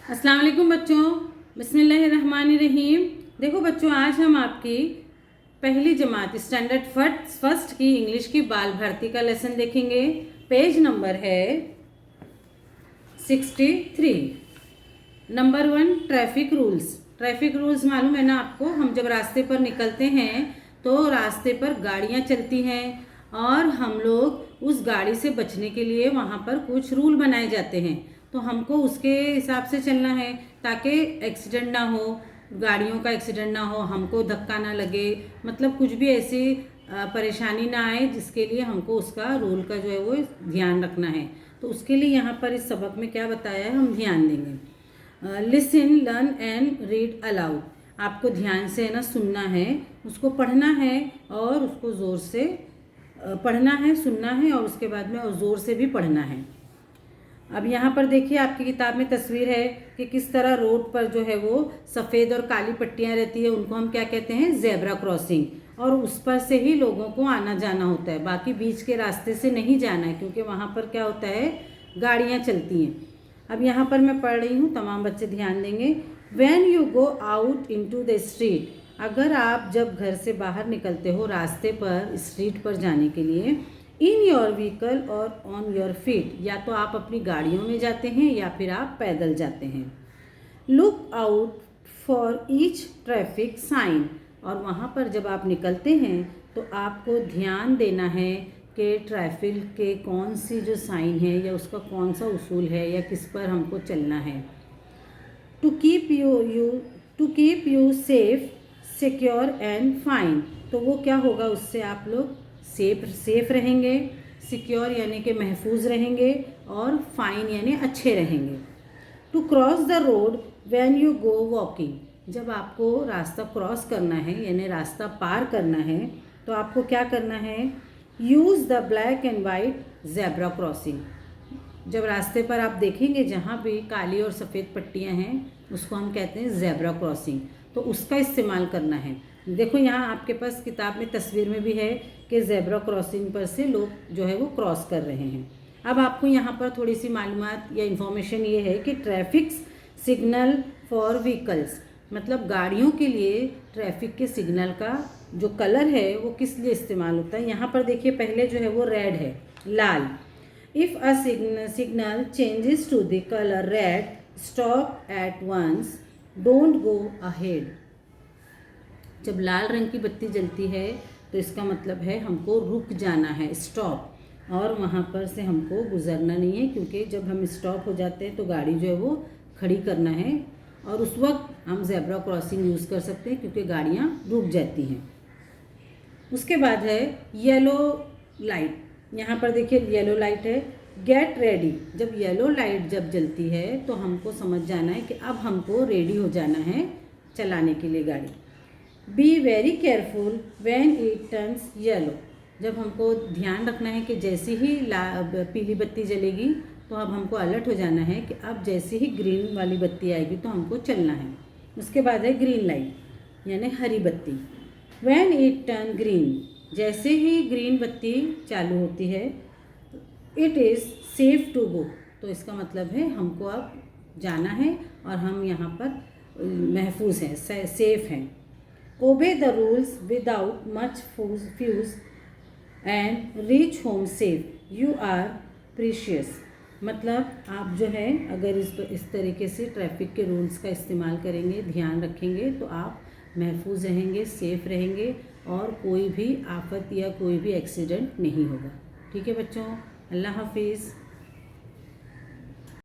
अस्सलाम वालेकुम बच्चों, बिस्मिल्लाहिर्रहमानिर्रहीम। देखो बच्चों, आज हम आपकी पहली जमात स्टैंडर्ड फर्स्ट की इंग्लिश की बाल भारती का लेसन देखेंगे। पेज नंबर है 63। Number 1, traffic rules. Traffic rules मालूम है ना आपको। हम जब रास्ते पर निकलते हैं तो रास्ते पर गाड़ियाँ चलती हैं और हम लोग उस गाड़ी से बचने के लिए वहाँ पर कुछ रूल बनाए जाते हैं, तो हमको उसके हिसाब से चलना है ताकि एक्सीडेंट ना हो, गाड़ियों का एक्सीडेंट ना हो, हमको धक्का ना लगे, मतलब कुछ भी ऐसी परेशानी ना आए जिसके लिए हमको उसका रूल का जो है वो ध्यान रखना है। तो उसके लिए यहाँ पर इस सबक में क्या बताया है हम ध्यान देंगे। Listen, learn and read aloud. आपको ध्यान से है ना सुनना है, उसको पढ़ना है और उसको ज़ोर से पढ़ना है, सुनना है और उसके बाद में और ज़ोर से भी पढ़ना है। अब यहाँ पर देखिए आपकी किताब में तस्वीर है कि किस तरह रोड पर जो है वो सफ़ेद और काली पट्टियाँ रहती है, उनको हम क्या कहते हैं, ज़ेब्रा क्रॉसिंग। और उस पर से ही लोगों को आना जाना होता है, बाकी बीच के रास्ते से नहीं जाना है क्योंकि वहाँ पर क्या होता है, गाड़ियाँ चलती हैं। अब यहाँ पर मैं पढ़ रही हूँ, तमाम बच्चे ध्यान देंगे। When you go out into the street, अगर आप जब घर से बाहर निकलते हो रास्ते पर, स्ट्रीट पर जाने के लिए, इन योर व्हीकल और ऑन योर फीट, या तो आप अपनी गाड़ियों में जाते हैं या फिर आप पैदल जाते हैं। Look out for each traffic sign, और वहाँ पर जब आप निकलते हैं तो आपको ध्यान देना है कि ट्रैफिक के कौन सी जो साइन है या उसका कौन सा उसूल है या किस पर हमको चलना है। To keep you safe, secure and fine, तो वो क्या होगा, उससे आप लोग सेफ रहेंगे, सिक्योर यानी कि महफूज रहेंगे और फाइन यानी अच्छे रहेंगे। To cross the road when you go walking, जब आपको रास्ता क्रॉस करना है यानी रास्ता पार करना है तो आपको क्या करना है, use the black and white zebra crossing. जब रास्ते पर आप देखेंगे जहाँ भी काली और सफ़ेद पट्टियाँ हैं उसको हम कहते हैं ज़ेब्रा क्रॉसिंग, तो उसका इस्तेमाल करना है। देखो यहाँ आपके पास किताब में तस्वीर में भी है कि ज़ेब्रा क्रॉसिंग पर से लोग जो है वो क्रॉस कर रहे हैं। अब आपको यहाँ पर थोड़ी सी मालूमात या इन्फॉर्मेशन ये है कि ट्रैफिक सिग्नल फॉर व्हीकल्स, मतलब गाड़ियों के लिए ट्रैफिक के सिग्नल का जो कलर है वो किस लिए इस्तेमाल होता है। यहाँ पर देखिए पहले जो है वो रेड है, लाल। If a signal changes to the colour red, stop at once, don't go ahead. जब लाल रंग की बत्ती जलती है तो इसका मतलब है हमको रुक जाना है, स्टॉप, और वहाँ पर से हमको गुजरना नहीं है क्योंकि जब हम स्टॉप हो जाते हैं तो गाड़ी जो है वो खड़ी करना है और उस वक्त हम ज़ेब्रा क्रॉसिंग यूज़ कर सकते हैं क्योंकि गाड़ियाँ रुक जाती हैं। उसके बाद है येलो लाइट। यहाँ पर देखिए येलो लाइट है, गेट रेडी। जब येलो लाइट जब जलती है तो हमको समझ जाना है कि अब हमको रेडी हो जाना है चलाने के लिए गाड़ी। Be very careful when it turns yellow, जब हमको ध्यान रखना है कि जैसे ही पीली बत्ती जलेगी तो अब हमको अलर्ट हो जाना है कि अब जैसे ही ग्रीन वाली बत्ती आएगी तो हमको चलना है। उसके बाद है ग्रीन लाइट यानी हरी बत्ती। व्हेन इट टर्न ग्रीन, जैसे ही ग्रीन बत्ती चालू होती है, it is safe to go, तो इसका मतलब है हमको अब जाना है और हम यहाँ पर महफूज हैं, सेफ हैं। Obey the rules without much fuss and reach home safe, you are precious, मतलब आप जो है अगर इस तरीके से ट्रैफिक के रूल्स का इस्तेमाल करेंगे, ध्यान रखेंगे तो आप महफूज रहेंगे, सेफ रहेंगे और कोई भी आफत या कोई भी एक्सीडेंट नहीं होगा। ठीक है बच्चों, अल्लाह हाफिज़।